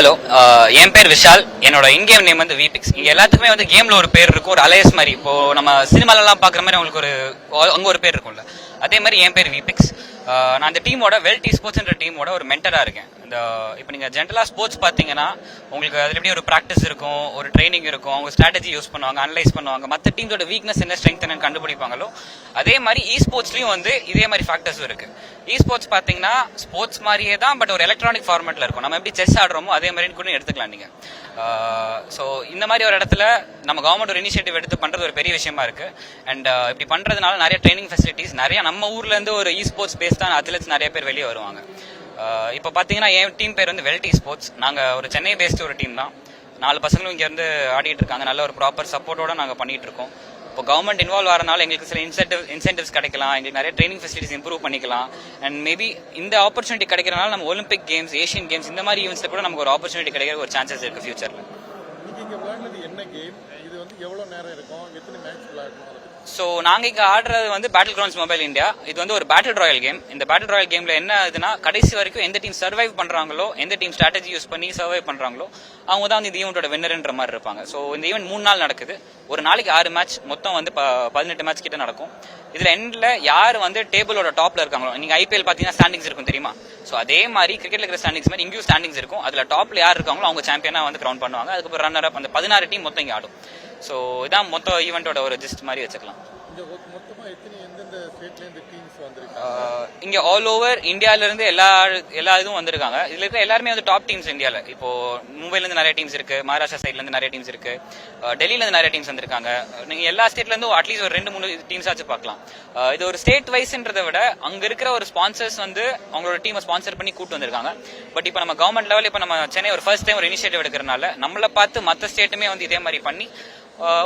Hello, என் பேர் விஷால். என்னோட income name வந்து விபிக்ஸ். இங்க எல்லாத்துக்குமே வந்து கேம்ல ஒரு பேர் இருக்கும், ஒரு அலையஸ் மாதிரி. இப்போ நம்ம சினிமாலெல்லாம் பாக்குற மாதிரி அவங்களுக்கு அங்க ஒரு பேர் இருக்கும்ல, அதே மாதிரி என் பேர் விபிக்ஸ். நான் இந்த டீமோட வெல்டி ஸ்போர்ட்ஸ்ன்ற டீமோட ஒரு மென்டரா இருக்கேன். இந்த இப்போ நீங்க ஜென்ரலா ஸ்போர்ட்ஸ் பாத்தீங்கன்னா உங்களுக்கு அதுல எப்படி ஒரு ப்ராக்டிஸ் இருக்கும், ஒரு ட்ரைனிங் இருக்கும், அவங்க ஸ்ட்ராட்டஜி யூஸ் பண்ணுவாங்க, அனலைஸ் பண்ணுவாங்க, மற்ற டீமோட வீக்னஸ் என்ன ஸ்ட்ரென்த் என்னன்னு கண்டுபிடிப்பாங்களோ அதே மாதிரி இ ஸ்போர்ட்ஸ்லயும் வந்து இதே மாதிரி ஃபேக்டர்ஸும் இருக்கு. இ ஸ்போர்ட்ஸ் பாத்தீங்கன்னா ஸ்போர்ட்ஸ் மாதிரியே தான், பட் ஒரு எலக்ட்ரானிக் ஃபார்மேட்ல இருக்கும். நம்ம எப்படி செஸ் ஆடுறோமோ அதே மாதிரி கூட எடுத்துக்கலாம் நீங்க. ஸோ இந்த மாதிரி ஒரு இடத்துல நம்ம கவர்மெண்ட் ஒரு இனிஷியேட்டிவ் எடுத்து பண்றது ஒரு பெரிய விஷயமா இருக்கு. அண்ட் இப்படி பண்றதுனால நிறைய ட்ரைனிங் ஃபெசிலிட்டிஸ், நிறைய நம்ம ஊர்ல இருந்து ஒரு இ ஸ்போர்ட்ஸ் பேஸ் தான் அத்லெட்ஸ் நிறைய பேர் வெளியே வருவாங்க. இப்போ பாத்தீங்கன்னா என் டீம் பேர் வந்து வெல்டி ஸ்போர்ட்ஸ். நாங்க ஒரு சென்னை பேஸ்ட் ஒரு டீம் தான். 4 பசங்களும் இங்க இருந்து ஆடிட்டு இருக்காங்க. நல்ல ஒரு ப்ராப்பர் சப்போர்ட்டோட நாங்க பண்ணிட்டு இருக்கோம். இப்போ கவர்மெண்ட் இன்வால்வ் ஆகிறனால எங்களுக்கு சில இன்சென்டிவ்ஸ் கிடைக்கலாம், எங்களுக்கு நிறைய ட்ரைனிங் ஃபெசிலிட்டிஸ் இம்ப்ரூவ் பண்ணிக்கலாம். அண்ட் மேபி இந்த ஆப்பர்ச்சுனிட்டி கிடைக்கிறனால நம்ம ஒலிம்பிக் கேம்ஸ், ஏஷியன் கேம்ஸ் இந்த மாதிரி ஈவெண்ட்ஸ்ல கூட நமக்கு ஒரு ஆப்பர்ச்சுனிட்டி கிடைக்கிற ஒரு சான்சஸ் இருக்கு ஃபியூச்சர்ல. ஸோ நாங்கள் இங்கே ஆடுறது வந்து பேட்டில் கிரவுண்ட்ஸ் மொபைல் இந்தியா. இது வந்து ஒரு பேட்டில் ராயல் கேம். இந்த பேட்டில் ராயல் கேம்ல என்ன ஆகுதுன்னா, கடைசி வரைக்கும் எந்த டீம் சர்வைவ் பண்றாங்களோ, எந்த டீம் ஸ்ட்ராட்டஜி யூஸ் பண்ணி சர்வைவ் பண்றாங்களோ அவங்க தான் வந்து இந்த ஈவெண்டோட வின்னர்ன்ற மாதிரி இருப்பாங்க. ஸோ இந்த ஈவெண்ட் 3 நாள் நடக்குது. ஒரு நாளைக்கு 6 மேட்ச், மொத்தம் வந்து 18 மேட்ச் கிட்ட நடக்கும். இதுல எண்ட்ல யார் வந்து டேபிளோட டாப்ல இருக்காங்களோ, நீங்க ஐபிஎல் பாத்தீங்கன்னா ஸ்டாண்டிங்ஸ் இருக்கும் தெரியுமா? ஸோ அதே மாதிரி கிரிக்கெட்ல இருக்கிற ஸ்டாண்டிங்ஸ் மாதிரி இங்கேயும் ஸ்டாண்டிங்ஸ் இருக்கும். அதுல டாப்ல யார் இருக்காங்களோ அவங்க சாம்பியனா வந்து கிரவுண்ட் பண்ணுவாங்க. அதுக்கப்புறம் ரன்னர் அப், அந்த 16 டீம் மொத்தம் இங்கே ஆடும். ஸோ இதான் மொத்த ஈவெண்டோட ஒரு ஜிஸ்ட் மாதிரி வச்சுக்கலாம். இங்க ஆல் ஓவர் இந்தியால இருந்து எல்லா இதுவும் வந்திருக்காங்க. இதுல இருக்க எல்லாருமே வந்து டாப் டீம்ஸ் இந்தியால. இப்போ மும்பைல இருந்து நிறைய டீம்ஸ் இருக்கு, மகாராஷ்டிரா சைட்ல இருந்து நிறைய டீம்ஸ் இருக்கு, டெல்லியில இருந்து நிறைய டீம்ஸ் வந்திருக்காங்க. நீங்க எல்லா ஸ்டேட்ல இருந்து அட்லீஸ்ட் ஒரு 2-3 டீம்ஸ் ஆச்சு பார்க்கலாம். இது ஒரு ஸ்டேட் வைஸ்ன்றதை விட அங்க இருக்கிற ஒரு ஸ்பான்சர்ஸ் வந்து அவங்களோட டீமை ஸ்பான்சர் பண்ணி கூட்டு வந்திருக்காங்க. பட் இப்போ நம்ம கவர்மெண்ட் லெவல், இப்போ நம்ம சென்னை ஒரு ஃபர்ஸ்ட் டைம் ஒரு இனிஷியேட்டிவ் எடுக்கிறனால நம்மளை பார்த்து மற்ற ஸ்டேட்டுமே வந்து இதே மாதிரி பண்ணி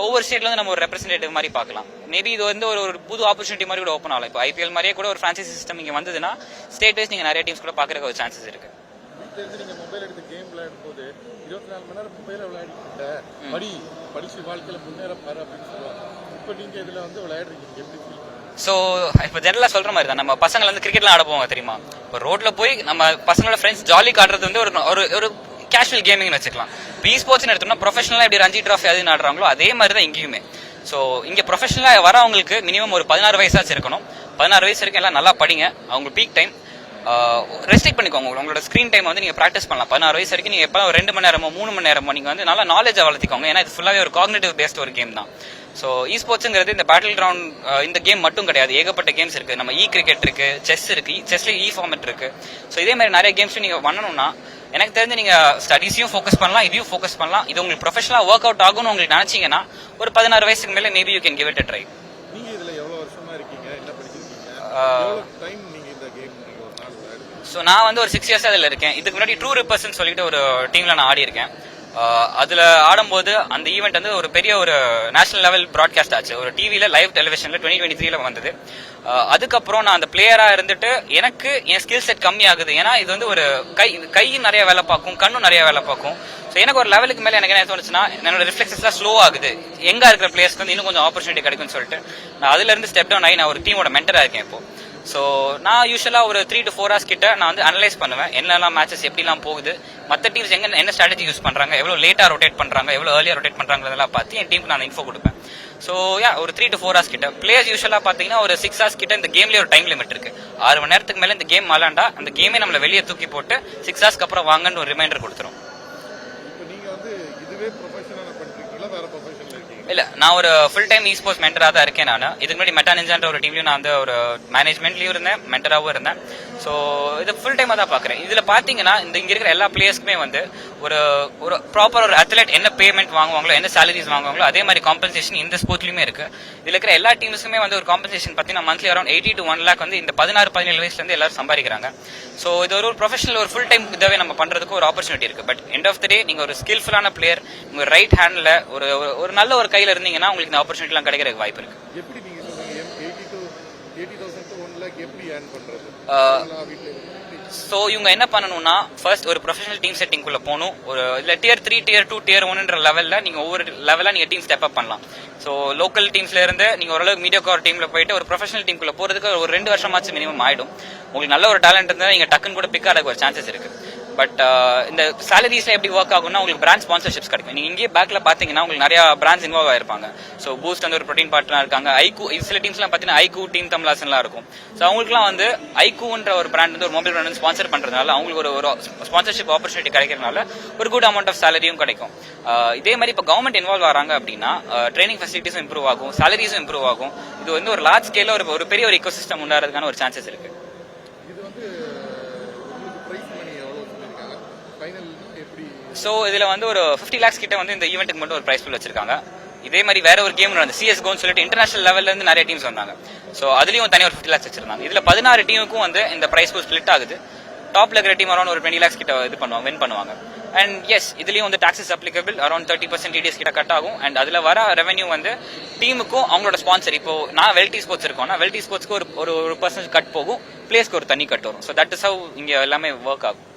ஒவ்வொரு ஸ்டேட்ல வந்து நம்ம ஒரு ரெப்ரஸன்டேட்டிவ் மாதிரி பார்க்கலாம். மேபி இது வந்து ஒரு புது ஆப்பர்ச்சுனிட்டி மாதிரி கூட ஓப்பன் ஆகலாம். இப்போ ஐபிஎல் மாதிரியே கூட ஒரு பிரான்சைசி சிஸ்டம் இங்க வந்ததுன்னா ஸ்டேட் வைஸ் நீங்க நிறைய டீம்ஸ் கூட பாக்குறதுக்கு ஒரு சான்சஸ் இருக்கு. ஸோ இப்போ ஜெனரலா சொல்ற மாதிரி தான், நம்ம பசங்களை வந்து கிரிக்கெட்லாம் ஆட போவாங்க தெரியுமா? இப்போ ரோட்ல போய் நம்ம பசங்களோட ஃப்ரெண்ட்ஸ் ஜாலி காட்டுறது வந்து ஒரு கேஷுவல் கேமிங்னு வச்சுக்கலாம். இப்போ இ ஸ்போர்ட்ஸ் எடுத்தோம்னா ப்ரொஃபஷனலா எப்படி ரஞ்சி டிராஃபி அது ஆடுறாங்களோ அதே மாதிரி தான் இங்கேயுமே. ஸோ இங்க ப்ரொஃபஷனலா வரவங்களுக்கு மினிமம் ஒரு 16 வயசாச்சு இருக்கணும். 16 வயசு வரைக்கும் எல்லாம் நல்லா படிங்க. அவங்க பீக் டைம் ரெஸ்ட்ரிக்ட் பண்ணிக்கோங்க. உங்களோட ஸ்கிரீன் டைம் வந்து நீங்க ப்ராக்டிஸ் பண்ணலாம். 16 வயசு வரைக்கும் நீங்க எப்போ ஒரு 2 மணி நேரமோ 3 மணி நேரமோ நீங்க வந்து நல்லா நாலேஜை வளர்த்திக்கோங்க. ஏன்னா இது ஃபுல்லாவே ஒரு காக்னிட்டிவ் பேஸ்ட் ஒரு கேம் தான். ஸோ இ ஸ்போர்ட்ஸ்ங்கிறது இந்த பேட்டில் கிரவுண்ட் இந்த கேம் மட்டும் கிடையாது, ஏகப்பட்ட கேம்ஸ் இருக்கு. நம்ம இ கிரிக்கெட் இருக்கு, செஸ் இருக்கு, செஸ்ல இ ஃபார்மேட் இருக்கு. ஸோ இதே மாதிரி நிறைய கேம்ஸ் நீங்க பண்ணணும்னா எனக்கு தெரிஞ்சு நீங்க ஸ்டடீஸையும் ஃபோக்கஸ் பண்ணலாம், இதையும் ஃபோக்கஸ் பண்ணலாம். இது உங்களுக்கு ப்ரொஃபஷனலா ஒர்க் அவுட் ஆகும்னு உங்களுக்கு நினைச்சீங்கன்னா ஒரு 16 வயசுக்கு மேல maybe you can give it a try. நீங்க இதுல எவ்வளவு வருஷமா இருக்கீங்க, என்ன படிச்சிருக்கீங்க, எவ்வளவு டைம் நீங்க இந்த கேம் ஒரு நாள் விளையாடுவீங்க? ஸோ நான் வந்து ஒரு 6 இயர்ஸ் அதில் இருக்கேன். இதுக்கு முன்னாடி ட்ரூ ரிப்பர்ஸ்ன்னு சொல்லிட்டு ஒரு டீம்ல நான் ஆடி இருக்கேன். அதுல ஆடும்போது அந்த ஈவெண்ட் வந்து ஒரு பெரிய ஒரு நேஷனல் லெவல் ப்ராட்காஸ்ட் ஆச்சு. ஒரு டிவில லைவ் டெலிவிஷன்ல 2023 வந்தது. அதுக்கப்புறம் நான் அந்த பிளேயரா இருந்துட்டு எனக்கு என் ஸ்கில் செட் கம்மி ஆகுது. ஏன்னா இது வந்து ஒரு கையும் நிறைய வேலை பார்க்கும், கண்ணும் நிறைய வேலை பார்க்கும். ஸோ எனக்கு ஒரு லெவலுக்கு மேலே எனக்கு என்ன தோணுச்சுன்னா, என்னோட ரிஃப்ளெக்ஸஸ்லாம் ஸ்லோ ஆகுது, எங்க இருக்கிற பிளேயர்ஸ்க்கு வந்து இன்னும் கொஞ்சம் ஆப்பர்ச்சுனிட்டி கிடைக்கும்னு சொல்லிட்டு நான் அதுல இருந்து ஸ்டெப் டவுன் ஆகி நான் ஒரு டீமோட மென்டரா இருக்கேன் இப்போ. ஸோ நான் யூஸ்வலா ஒரு 3 to 4 hours கிட்ட நான் வந்து அனலைஸ் பண்ணுவேன், என்னெல்லாம் மேட்சஸ் எப்படிலாம் போகுது, மற்ற டீம்ஸ் என்ன ஸ்ட்ராட்டஜி யூஸ் பண்றாங்க, எவ்வளவு லேட்டா ரொட்டேட் பண்றாங்க, எவ்வளவு ஏர்லியா ரொட்டேட் பண்றாங்க பார்த்து என் டீமுக்கு நான் இன்ஃபோ கொடுப்பேன். ஸோ ஒரு 3 to 4 hours கிட்ட பிளேயர்ஸ் யூஸ்வலா பாத்தீங்கன்னா ஒரு 6 hours கிட்ட இந்த கேம்லயே ஒரு டைம் லிமிட் இருக்கு. 6 மணி நேரத்துக்கு மேல இந்த கேம் விளாண்டா அந்த கேமே நம்மள வெளியே தூக்கி போட்டு 6 hours அப்புறம் வாங்கன்னு ஒரு ரிமைண்டர் கொடுத்துரும். இல்ல, நான் ஒரு ஃபுல் டைம் இ ஸ்போர்ட்ஸ் மென்டரா தான் இருக்கேன். நான் இதுக்கு முன்னாடி மெட்டா நிஞ்சான்ற ஒரு டீம்லயும் நான் வந்து ஒரு மேனேஜ்மெண்ட்லயும் இருந்தேன், மென்டராவும் இருந்தேன். ஸோ இது ஃபுல் டைமா தான் பாக்குறேன். இதுல பாத்தீங்கன்னா இங்க இருக்கிற எல்லா பிளேயர்ஸ்க்குமே வந்து ஒரு ப்ராப்பர் ஒரு அத்லெட் என்ன பேமெண்ட் வாங்குவாங்களோ, என்ன சாலரிஸ் வாங்குவாங்களோ அதே மாதிரி காம்பன்சேஷன் இந்த ஸ்போர்ட்லயுமே இருக்கு. இதுல இருக்கிற எல்லா டீம்ஸுக்குமே வந்து ஒரு காம்பன்சேஷன் பாத்தீங்கன்னா மந்த்லி அரௌண்ட் 80 to 1 lakh வந்து இந்த 16-17 வயசுல இருந்து எல்லாரும் சம்பாதிக்கிறாங்க. ஸோ இது ஒரு ப்ரொஃபஷனல் ஒரு ஃபுல் டைம் இதாவே நம்ம பண்றதுக்கு ஒரு ஆப்பர்ச்சுனிட்டி இருக்கு. பட் எண்ட் ஆஃப் த டே நீங்க ஒரு ஸ்கில்ஃபுல்லான பிளேயர், உங்க ரைட் ஹேண்ட்ல ஒரு நல்ல ஒரு கையில இருந்தீங்கன்னா உங்களுக்கு இந்த ஆப்பர்ச்சுனிட்டி எல்லாம் கிடைக்கிறதுக்கு வாய்ப்பு இருக்கு. எப்படி நீங்க சொல்றீங்க 80,000 to 1 lakh எப்படி ஏர்ன் பண்றது? ஸோ இவங்க என்ன பண்ணணும்னா, ஃபர்ஸ்ட் ஒரு ப்ரொஃபஷனல் டீம் செட்டிங்குள்ள போகணும். ஒரு இல்ல Tier 3, Tier 2, Tier 1ன்ற லெவல்ல நீங்க ஒவ்வொரு லெவலா நீங்க டீம் ஸ்டெப் அப் பண்ணலாம். ஸோ லோக்கல் டீம்ஸ்ல இருந்து நீங்க ஓரளவுக்கு மீடியா கார் டீம்ல போயிட்டு ஒரு ப்ரொஃபஷனல் டீமுக்குள்ள போறதுக்கு ஒரு 2 வருஷமாச்சு மினிமம் ஆயிடும். உங்களுக்கு நல்ல ஒரு டேலண்ட் இருந்தா நீங்க டக்குன்னு கூட பிக் ஆகிறதுக்கு ஒரு சான்சஸ் இருக்கு. பட் இந்த சேலரிஸ்ல எப்படி ஒர்க் ஆகும்னா உங்களுக்கு பிராண்ட் ஸ்பான்சர்ஷிப்ஸ் கிடைக்கும். நீங்க இங்கே பேக்ல பாத்தீங்கன்னா உங்களுக்கு நிறைய பிராண்ட்ஸ் இன்வால்வ் ஆயிருப்பாங்க. ஸோ பூஸ்ட் வந்து ஒரு ப்ரோட்டீன் பார்ட்னர் இருக்காங்க. ஐக்கூ சில டீம்ஸ்லாம் பாத்தீங்கன்னா ஐக்கூ டீம் தமிழாசன்லாம் இருக்கும். ஸோ அவங்களுக்குலாம் வந்து ஐக்கூன்ற ஒரு பிராண்ட் வந்து ஒரு மொபைல் பிராண்ட் ஸ்பான்சர் பண்றதுனால அவங்களுக்கு ஒரு ஸ்பான்சர்ஷிப் ஆப்பர்ச்சுனிட்டி கிடைக்கிறதுனால ஒரு குட் அமௌண்ட் ஆஃப் சேலரியும் கிடைக்கும். இதே மாதிரி இப்போ கவர்மெண்ட் இன்வால்வ் ஆறாங்க அப்படின்னா ட்ரைனிங் ஃபெசிலிட்டிஸும் இம்ப்ரூவ் ஆகும், சேலரிஸும் இம்ப்ரூவ் ஆகும். இது வந்து ஒரு லார்ஜ் ஸ்கேல ஒரு பெரிய ஒரு எக்கோசிஸ்டம் உண்டாகிறதுக்கான ஒரு சான்சஸ் இருக்கு. ஸோ இதுல வந்து ஒரு 50 lakhs கிட்ட வந்து இந்த ஈவெண்ட்டுக்கு மட்டும் ஒரு பிரைஸ் ஃபுல் வச்சிருக்காங்க. இதே மாதிரி வேற ஒரு கேம் நடந்து CSGOன்னு சொல்லிட்டு இன்டர்நேஷனல் லெவல்ல இருந்து நிறைய டீம்ஸ் வந்தாங்க. ஸோ அதுலயும் தனியாக ஒரு 50 lakhs வச்சிருந்தாங்க. இதுல 16 டீமுக்கும் வந்து இந்த பிரைஸ் ஃபுல் ஸ்பிளிட் ஆகுது. டாப்ல இருக்கிற டீம் அரௌண்ட் ஒரு 20 lakhs கிட்ட இது பண்ணுவாங்க, வின் பண்ணுவாங்க. அண்ட் எஸ் இதுலயும் வந்து டாக்ஸஸ் அப்ளிகபிள் அரௌண்ட் 30% TDS கிட்ட கட் ஆகும். அண்ட் அதுல வர ரெவன்யூ வந்து டீமுக்கும் அவங்களோட ஸ்பான்சர், இப்போ நான் வெல்டி ஸ்போர்ட்ஸ் இருக்கோம்னா வெல்டி ஸ்போர்ட்ஸ்க்கு ஒரு பர்சன்ட் கட் போகும், பிளேஸ்க்கு ஒரு தனி கட் வரும். ஸோ தட் இஸ் ஹவ் இங்க எல்லாமே ஒர்க் ஆகும்.